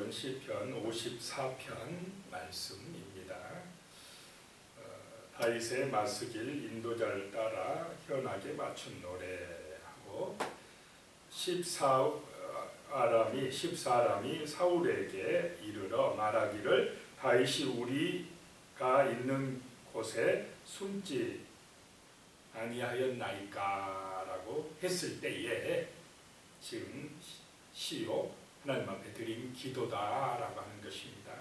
오늘은 시편 54편 말씀입니다. 다윗의 맞서길 인도자를 따라 현악에 맞춘 노래하고 14사람이 사울에게 이르러 말하기를 다윗이 우리가 있는 곳에 숨지 아니하였나이까 라고 했을 때에 지금 시요 하나님 앞에 드린 기도다라고 하는 것입니다.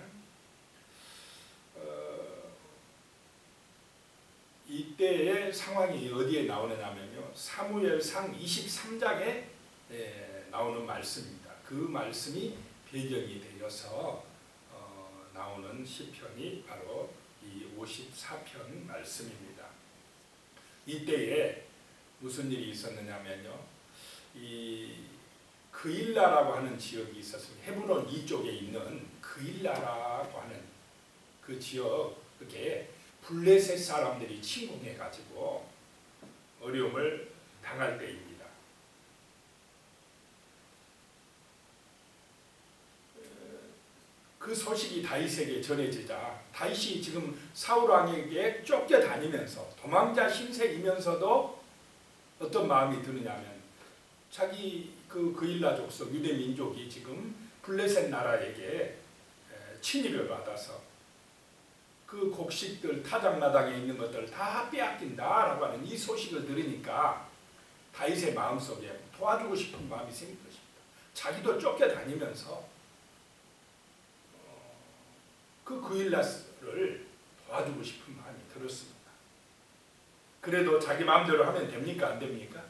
이때의 상황이 어디에 나오느냐면요, 사무엘상 23장에 나오는 말씀입니다. 그 말씀이 배경이 되어서 나오는 시편이 바로 이 54편 말씀입니다. 이때에 무슨 일이 있었느냐면요, 이 그일라라고 하는 지역이 있었습니다. 헤브론 이쪽에 있는 그일라라고 하는 그 지역에 블레셋 사람들이 침공해가지고 어려움을 당할 때입니다. 그 소식이 다윗에게 전해지자 다윗이 지금 사울 왕에게 쫓겨다니면서 도망자 신세이면서도 어떤 마음이 드느냐면 자기 그일라 족속 유대 민족이 지금 블레셋 나라에게 침입을 받아서 그 곡식들 타작마당에 있는 것들을 다 빼앗긴다라고 하는 이 소식을 들으니까 다윗의 마음속에 도와주고 싶은 마음이 생긴 것입니다. 자기도 쫓겨다니면서 그일라를 도와주고 싶은 마음이 들었습니다. 그래도 자기 마음대로 하면 됩니까? 안 됩니까?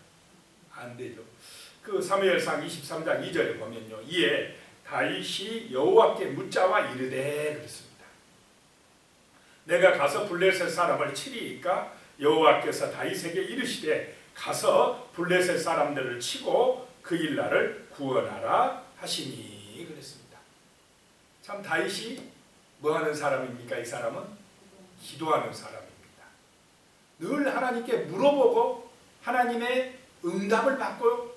안 되죠. 그 사무엘상 23장 2절에 보면요, 이에 다윗이 여호와께 묻자와 이르되 그랬습니다. 내가 가서 블레셋 사람을 치리이까 여호와께서 다윗에게 이르시되 가서 블레셋 사람들을 치고 그일라를 구원하라 하시니 그랬습니다. 참 다윗이 뭐하는 사람입니까? 이 사람은 기도하는 사람입니다. 늘 하나님께 물어보고 하나님의 응답을 받고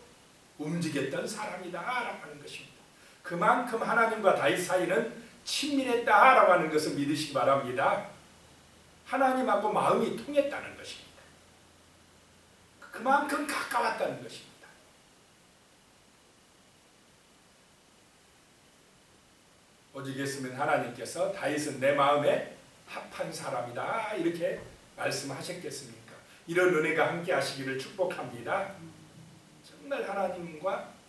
움직였던 사람이다라고 하는 것입니다. 그만큼 하나님과 다윗 사이는 친밀했다라고 하는 것을 믿으시기 바랍니다. 하나님하고 마음이 통했다는 것입니다. 그만큼 가까웠다는 것입니다. 오직했으면 하나님께서 다윗은 내 마음에 합한 사람이다 이렇게 말씀하셨겠습니까? 이런 은혜가 함께 하시기를 축복합니다. 정말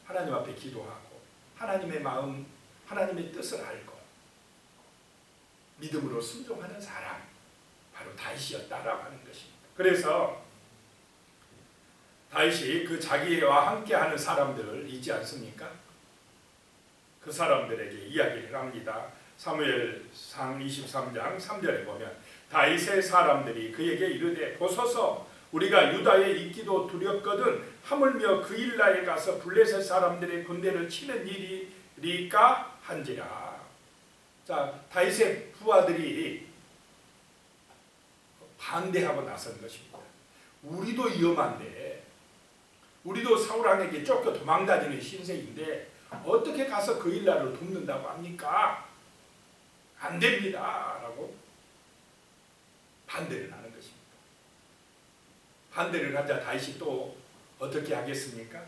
하나님 앞에 기도하고 하나님의 마음, 하나님의 뜻을 알고 믿음으로 순종하는 사람, 바로 다윗이었다라고 하는 것입니다. 그래서 다윗이 그 자기와 함께하는 사람들을 잊지 않습니까? 그 사람들에게 이야기를 합니다. 사무엘상 23장 3절에 보면 다윗의 사람들이 그에게 이르되 보소서 우리가 유다에 있기도 두렵거든 하물며 그일라에 가서 블레셋 사람들의 군대를 치는 일이리까 한지라. 자, 다윗의 부하들이 반대하고 나선 것입니다. 우리도 위험한데, 우리도 사울 왕에게 쫓겨 도망다니는 신세인데 어떻게 가서 그일라를 돕는다고 합니까? 안 됩니다 라고 반대를 하는 것입니다. 반대를 하자 다윗이 또 어떻게 하겠습니까?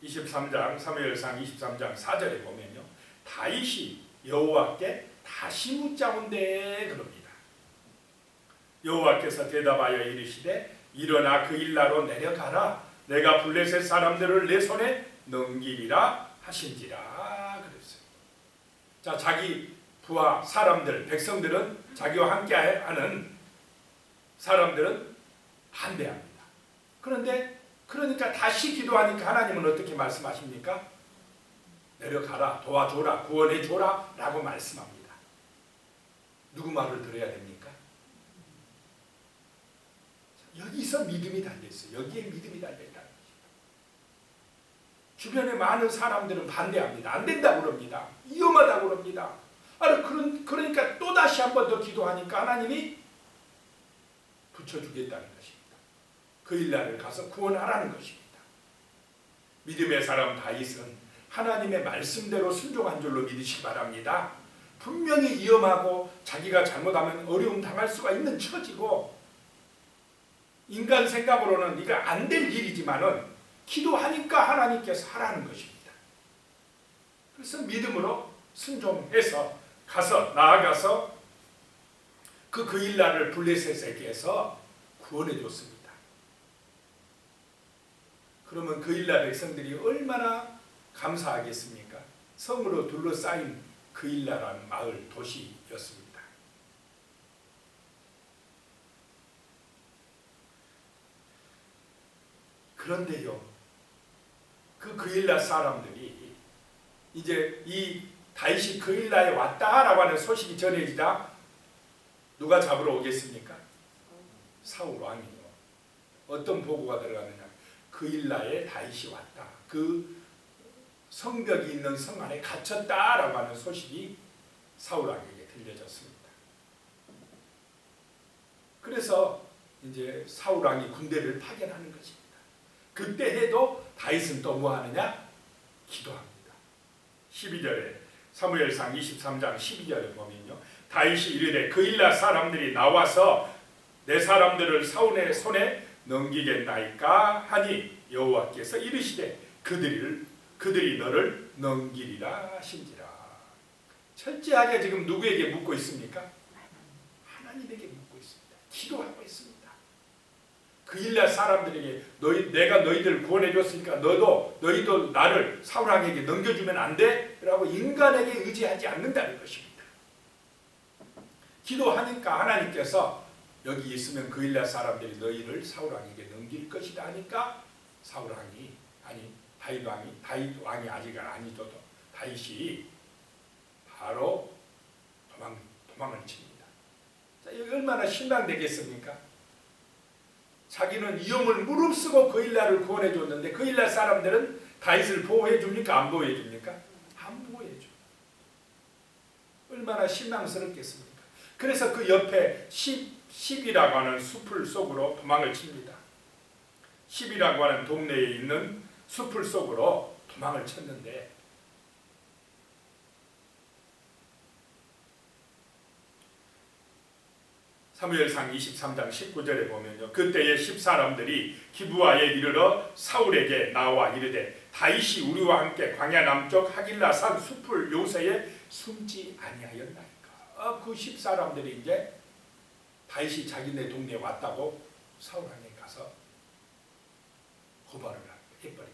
23장 사무엘상 23장 4절에 보면요, 다윗이 여호와께 다시 묻자온대 그럽니다. 여호와께서 대답하여 이르시되 일어나 그일라로 내려가라. 내가 블레셋 사람들을 내 손에 넘기리라 하신지라 그랬어요. 자, 자기 부하 사람들, 백성들은, 자기와 함께하는 사람들은 반대합니다. 그러니까 다시 기도하니까 하나님은 어떻게 말씀하십니까? 내려가라, 도와줘라, 구원해줘라 라고 말씀합니다. 누구 말을 들어야 됩니까? 여기서 믿음이 달려있어요. 여기에 믿음이 달려있다는 것입니다. 주변에 많은 사람들은 반대합니다. 안 된다고 그럽니다. 위험하다고 그럽니다. 그러니까 또다시 한 번 더 기도하니까 하나님이 붙여주겠다는 것입니다. 그일라를 가서 구원하라는 것입니다. 믿음의 사람 다윗은 하나님의 말씀대로 순종한 줄로 믿으시기 바랍니다. 분명히 위험하고 자기가 잘못하면 어려움 당할 수가 있는 처지고 인간 생각으로는 이거 안 될 일이지만은 기도하니까 하나님께서 하라는 것입니다. 그래서 믿음으로 순종해서 나아가서 그 그일라를 블레셋에게서 구원해 줬습니다. 그러면 그일라 백성들이 얼마나 감사하겠습니까? 성으로 둘러싸인 그일라라는 마을 도시였습니다. 그런데요, 그 그일라 사람들이 이제 이 다윗이 그일라에 왔다라고 하는 소식이 전해지자 누가 잡으러 오겠습니까? 사울 왕이요. 어떤 보고가 들어가느냐? 그일라에 다윗이 왔다. 그 성벽이 있는 성 안에 갇혔다라고 하는 소식이 사울 왕에게 들려졌습니다. 그래서 이제 사울 왕이 군대를 파견하는 것입니다. 그때 해도 다윗은 또 뭐 하느냐? 기도합니다. 12절에 사무엘상 23장 12절에 보면요. 다윗이 이르되 그일라 사람들이 나와서 내 사람들을 사울의 손에 넘기겠나이까 하니 여호와께서 이르시되 그들이 너를 넘기리라 하신지라. 철저하게 지금 누구에게 묻고 있습니까? 하나님에게 묻고 있습니다. 기도하고 있습니다. 그일라 사람들에게 내가 너희들 구원해 줬으니까 너희도 나를 사울 왕에게 넘겨주면 안 돼? 라고 인간에게 의지하지 않는다는 것입니다. 기도하니까 하나님께서 여기 있으면 그일라 사람들이 너희를 사울 왕에게 넘길 것이다 하니까 사울 왕이 다윗 왕이 아직 아니어도 다윗이 바로 도망을 칩니다. 자, 여기 얼마나 신랑되겠습니까? 자기는 위험을 무릅쓰고 그일라를 구원해 줬는데 그일라 사람들은 다윗을 보호해 줍니까? 안 보호해 줍니까? 안 보호해 줘. 얼마나 실망스럽겠습니까? 그래서 그 옆에 십이라고 하는 숲을 속으로 도망을 칩니다. 십이라고 하는 동네에 있는 숲을 속으로 도망을 쳤는데 사무엘상 23장 19절에 보면요. 그때에 10사람들이 기브아에 이르러 사울에게 나와 이르되 다윗이 우리와 함께 광야 남쪽 하길라 산 숲을 요새에 숨지 아니하였나이까. 그 10사람들이 이제 다윗이 자기네 동네에 왔다고 사울에게 가서 고발을 해버립니다.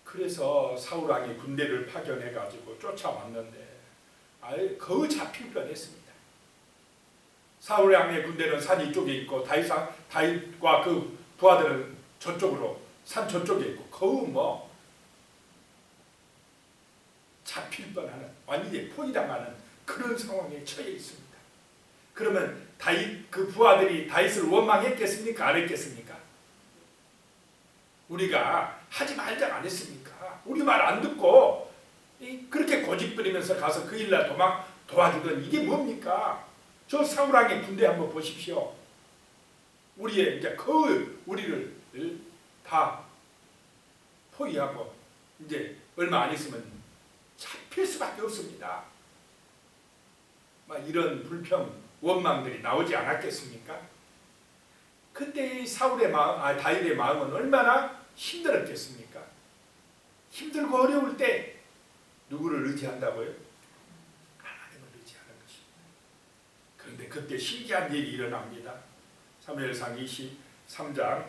그래서 사울 왕이 군대를 파견해 가지고 쫓아왔는데 거의 잡힐 뻔했습니다. 사울 왕의 군대는 산 이쪽에 있고 다윗과 그 부하들은 저쪽으로 산 저쪽에 있고 거의 잡힐 뻔하는 완전히 포위당하는 그런 상황에 처해 있습니다. 그러면 그 부하들이 다윗을 원망했겠습니까? 안 했겠습니까? 우리가 하지 말자 안 했습니까? 우리 말 안 듣고 그렇게 고집부리면서 가서 그일라 도와주던 이게 뭡니까? 저 사울 왕의 군대 한번 보십시오. 우리의 이제 우리를 다 포위하고 이제 얼마 안 있으면 잡힐 수밖에 없습니다. 이런 불평, 원망들이 나오지 않았겠습니까? 그때 다윗의 마음은 얼마나 힘들었겠습니까? 힘들고 어려울 때 누구를 의지한다고요? 하나님을 의지하는 것입니다. 그런데 그때 신기한 일이 일어납니다. 사무엘상 23장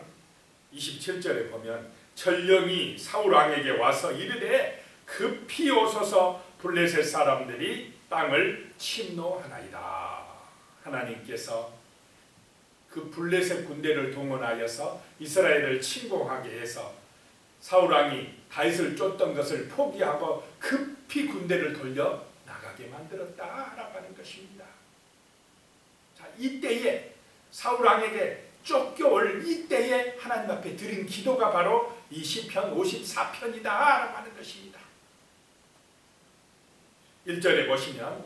27절에 보면 전령이 사울 왕에게 와서 이르되 급히 오소서 블레셋 사람들이 땅을 침노하나이다. 하나님께서 그 블레셋 군대를 동원하여서 이스라엘을 침공하게 해서 사울 왕이 다윗을 쫓던 것을 포기하고 급히 군대를 돌려 나가게 만들었다라고 하는 것입니다. 자, 이때에 사울 왕에게 쫓겨올 이때에 하나님 앞에 드린 기도가 바로 이 시편 54편이다라고 하는 것입니다. 1절에 보시면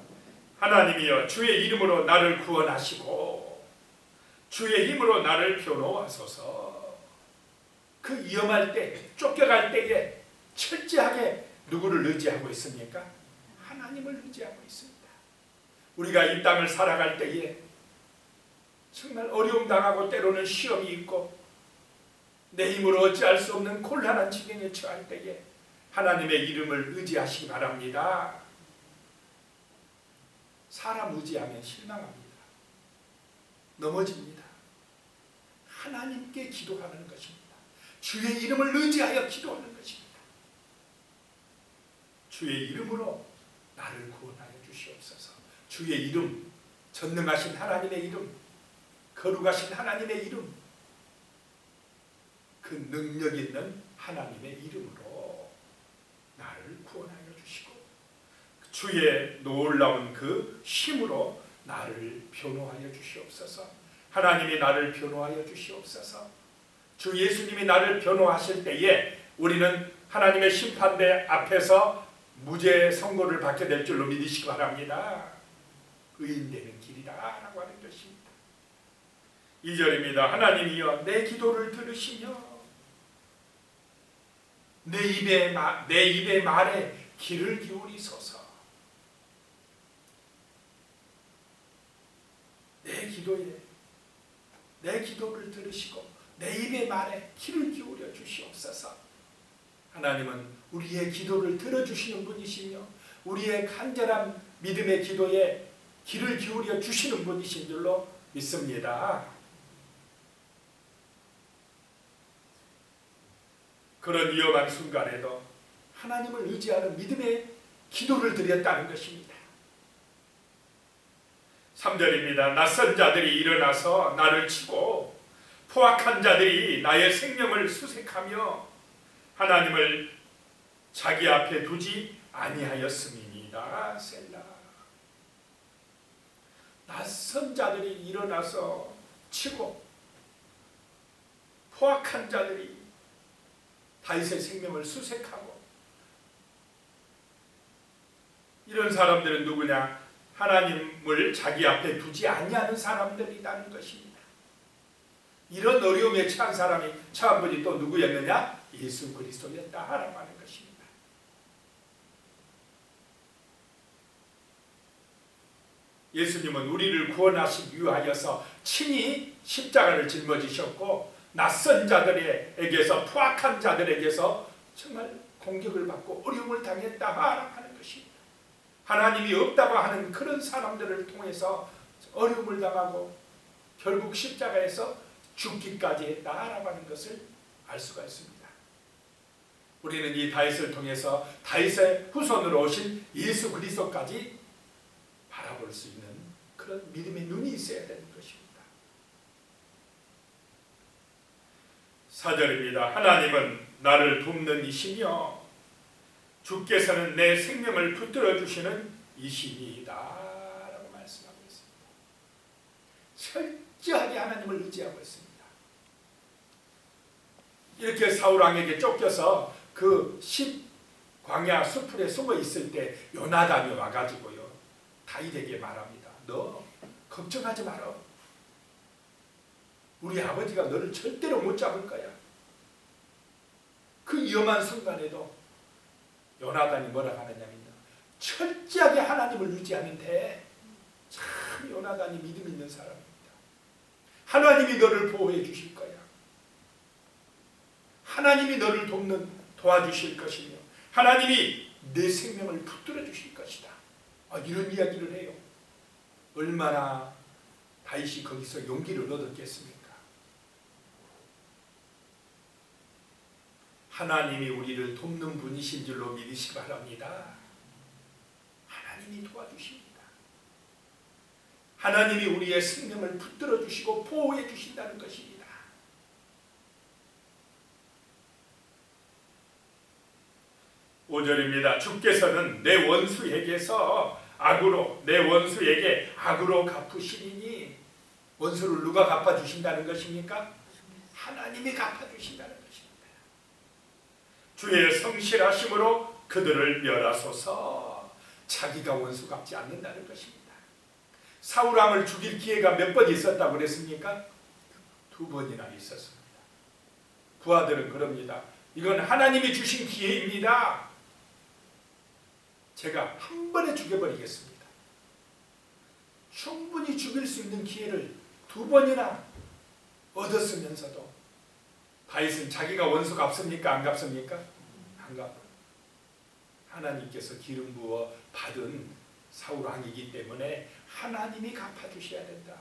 하나님이여 주의 이름으로 나를 구원하시고 주의 힘으로 나를 변호하소서. 그 위험할 때, 쫓겨갈 때에 철저하게 누구를 의지하고 있습니까? 하나님을 의지하고 있습니다. 우리가 이 땅을 살아갈 때에 정말 어려움 당하고 때로는 시험이 있고 내 힘으로 어찌할 수 없는 곤란한 지경에 처할 때에 하나님의 이름을 의지하시기 바랍니다. 사람 의지하면 실망합니다. 넘어집니다. 하나님께 기도하는 것입니다. 주의 이름을 의지하여 기도하는 것입니다. 주의 이름으로 나를 구원하여 주시옵소서. 주의 이름, 전능하신 하나님의 이름, 거룩하신 하나님의 이름, 그 능력 있는 하나님의 이름으로 나를 구원하여 주시고 주의 놀라운 그 힘으로 나를 변호하여 주시옵소서. 하나님이 나를 변호하여 주시옵소서. 주 예수님이 나를 변호하실 때에 우리는 하나님의 심판대 앞에서 무죄 선고를 받게 될 줄로 믿으시기 바랍니다. 의인되는 길이다 라고 하는 것입니다. 2절입니다. 하나님이여 내 기도를 들으시며 내 입의 말에 귀를 기울이소서. 내 기도를 들으시고 내 입의 말에 귀를 기울여 주시옵소서. 하나님은 우리의 기도를 들어주시는 분이시며 우리의 간절한 믿음의 기도에 귀를 기울여 주시는 분이신 줄로 믿습니다. 그런 위험한 순간에도 하나님을 의지하는 믿음의 기도를 드렸다는 것입니다. 3절입니다. 낯선 자들이 일어나서 나를 치고 포악한 자들이 나의 생명을 수색하며 하나님을 자기 앞에 두지 아니하였음이니이다. 셀라. 낯선 자들이 일어나서 치고 포악한 자들이 다윗의 생명을 수색하고, 이런 사람들은 누구냐? 하나님을 자기 앞에 두지 아니하는 사람들이라는 것입니다. 이런 어려움에 처한 사람이 처한 분이 또 누구였느냐? 예수 그리스도였다라고 하는 것입니다. 예수님은 우리를 구원하시기 위하여서 친히 십자가를 짊어지셨고 낯선 자들에게서, 포악한 자들에게서 정말 공격을 받고 어려움을 당했다라고 하는 것입니다. 하나님이 없다고 하는 그런 사람들을 통해서 어려움을 당하고 결국 십자가에서 죽기까지 했다라고 하는 것을 알 수가 있습니다. 우리는 이 다윗을 통해서 다윗의 후손으로 오신 예수 그리스도까지 바라볼 수 있는 그런 믿음의 눈이 있어야 되는 것입니다. 4절입니다. 하나님은 나를 돕는 이시며 주께서는 내 생명을 붙들어 주시는 이시니이다 라고 말씀하고 있습니다. 철저하게 하나님을 의지하고 있습니다. 이렇게 사울 왕에게 쫓겨서 그 광야 수풀에 숨어 있을 때 요나단이 와가지고요 다윗에게 말합니다. 너 걱정하지 마라. 우리 아버지가 너를 절대로 못 잡을 거야. 그 위험한 순간에도 요나단이 뭐라고 하느냐면요, 철저하게 하나님을 의지하면 돼. 참 요나단이 믿음 있는 사람입니다. 하나님이 너를 보호해 주실 거야. 하나님이 너를 도와주실 것이며 하나님이 내 생명을 붙들어 주실 것이다. 이런 이야기를 해요. 얼마나 다윗이 거기서 용기를 얻었겠습니까? 하나님이 우리를 돕는 분이신 줄로 믿으시기 바랍니다. 하나님이 도와주십니다. 하나님이 우리의 생명을 붙들어 주시고 보호해 주신다는 것입니다. (5절입니다) 주께서는 내 원수에게 악으로 갚으시리니, 원수를 누가 갚아주신다는 것입니까? 하나님이 갚아주신다는 것입니다. 주의 성실하심으로 그들을 멸하소서. 자기가 원수 갚지 않는다는 것입니다. 사울왕을 죽일 기회가 몇 번 있었다고 그랬습니까? 2번이나 있었습니다. 부하들은 그럽니다. 이건 하나님이 주신 기회입니다. 제가 한 번에 죽여버리겠습니다. 충분히 죽일 수 있는 기회를 2번이나 얻었으면서도 다윗은 자기가 원수 갚습니까? 안 갚습니까? 안 갚아요. 하나님께서 기름 부어 받은 사울 왕이기 때문에 하나님이 갚아주셔야 된다.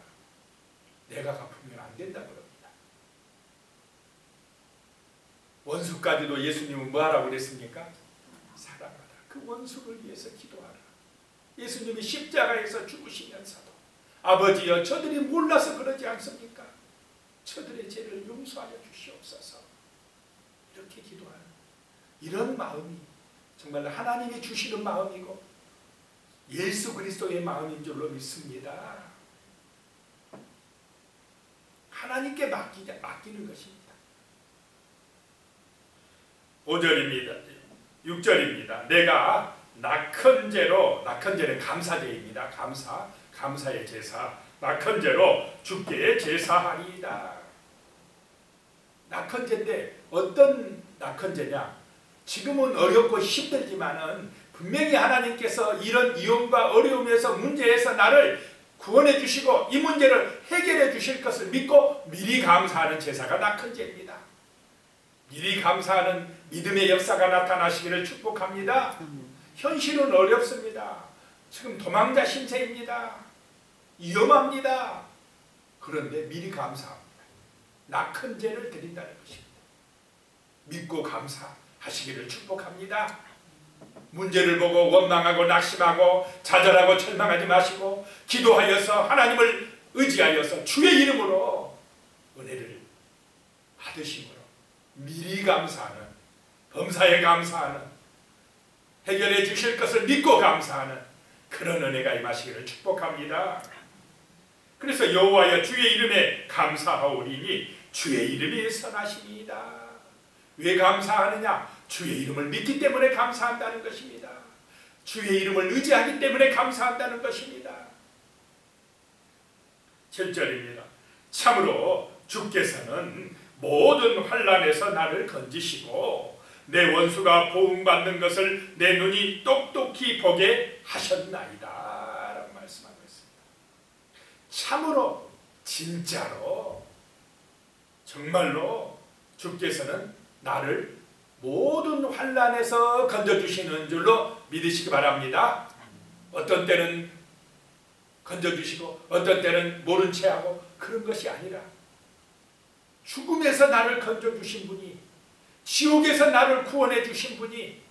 내가 갚으면 안 된다 그럽니다. 원수까지도 예수님은 뭐하라고 그랬습니까? 사랑하라. 그 원수를 위해서 기도하라. 예수님이 십자가에서 죽으시면서도 아버지여 저들이 몰라서 그러지 않습니까? 저들의 죄를 용서하여 주시옵소서. 이렇게 기도하는 이런 마음이 정말 하나님이 주시는 마음이고 예수 그리스도의 마음인 줄로 믿습니다. 하나님께 맡기는 것입니다. 5절입니다. 6절입니다. 내가 낙헌제로, 낙헌제는 감사제입니다. 감사의 제사. 낙헌제로 주께 제사하리이다. 낙헌제인데 어떤 낙헌제냐? 지금은 어렵고 힘들지만은 분명히 하나님께서 이런 위험과 어려움에서 문제에서 나를 구원해 주시고 이 문제를 해결해 주실 것을 믿고 미리 감사하는 제사가 낙헌제입니다. 미리 감사하는 믿음의 역사가 나타나시기를 축복합니다. 현실은 어렵습니다. 지금 도망자 신세입니다. 위험합니다. 그런데 미리 감사합니다. 낙헌제를 드린다는 것입니다. 믿고 감사하시기를 축복합니다. 문제를 보고 원망하고 낙심하고 좌절하고 절망하지 마시고 기도하여서 하나님을 의지하여서 주의 이름으로 은혜를 받으심으로 미리 감사하는, 범사에 감사하는, 해결해 주실 것을 믿고 감사하는 그런 은혜가 임하시기를 축복합니다. 그래서 여호와여 주의 이름에 감사하오리니 주의 이름이 선하시니이다. 왜 감사하느냐? 주의 이름을 믿기 때문에 감사한다는 것입니다. 주의 이름을 의지하기 때문에 감사한다는 것입니다. 7절입니다. 참으로 주께서는 모든 환난에서 나를 건지시고 내 원수가 보응받는 것을 내 눈이 똑똑히 보게 하셨나이다 라고 말씀하고 있습니다. 참으로, 진짜로, 정말로 주께서는 나를 모든 환난에서 건져주시는 줄로 믿으시기 바랍니다. 어떤 때는 건져주시고 어떤 때는 모른 체하고 그런 것이 아니라 죽음에서 나를 건져주신 분이, 지옥에서 나를 구원해 주신 분이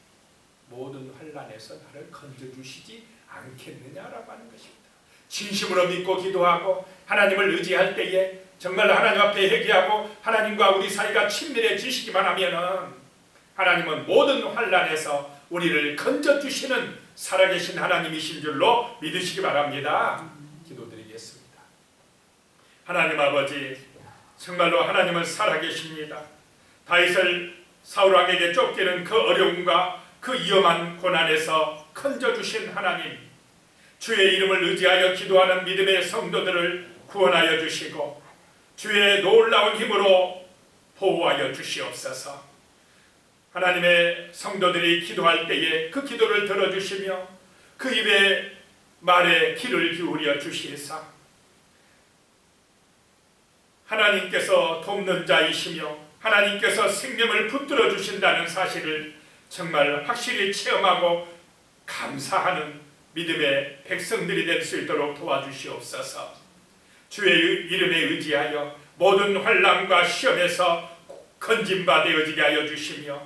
모든 환난에서 나를 건져주시지 않겠느냐라고 하는 것입니다. 진심으로 믿고 기도하고 하나님을 의지할 때에 정말 하나님 앞에 회개하고 하나님과 우리 사이가 친밀해지시기만 하면은 하나님은 모든 환난에서 우리를 건져주시는 살아계신 하나님이신 줄로 믿으시기 바랍니다. 기도드리겠습니다. 하나님 아버지, 정말로 하나님은 살아계십니다. 다윗을 사울왕에게 쫓기는 그 어려움과 그 위험한 고난에서 건져주신 하나님, 주의 이름을 의지하여 기도하는 믿음의 성도들을 구원하여 주시고 주의 놀라운 힘으로 보호하여 주시옵소서. 하나님의 성도들이 기도할 때에 그 기도를 들어주시며 그 입의 말에 귀를 기울여 주시사 하나님께서 돕는 자이시며 하나님께서 생명을 붙들어 주신다는 사실을 정말 확실히 체험하고 감사하는 믿음의 백성들이 될 수 있도록 도와주시옵소서. 주의 이름에 의지하여 모든 환난과 시험에서 건짐받아지게 하여 주시며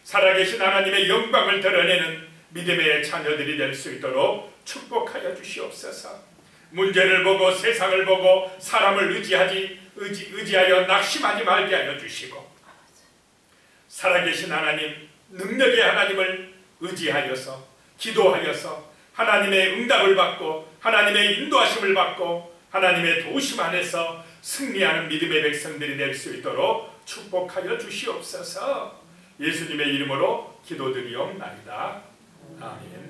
살아계신 하나님의 영광을 드러내는 믿음의 자녀들이 될 수 있도록 축복하여 주시옵소서. 문제를 보고 세상을 보고 사람을 의지하여 낙심하지 말게 하여 주시고 살아계신 하나님, 능력의 하나님을 의지하여서 기도하여서 하나님의 응답을 받고 하나님의 인도하심을 받고 하나님의 도우심 안에서 승리하는 믿음의 백성들이 될 수 있도록 축복하여 주시옵소서. 예수님의 이름으로 기도드리옵나이다. 아멘.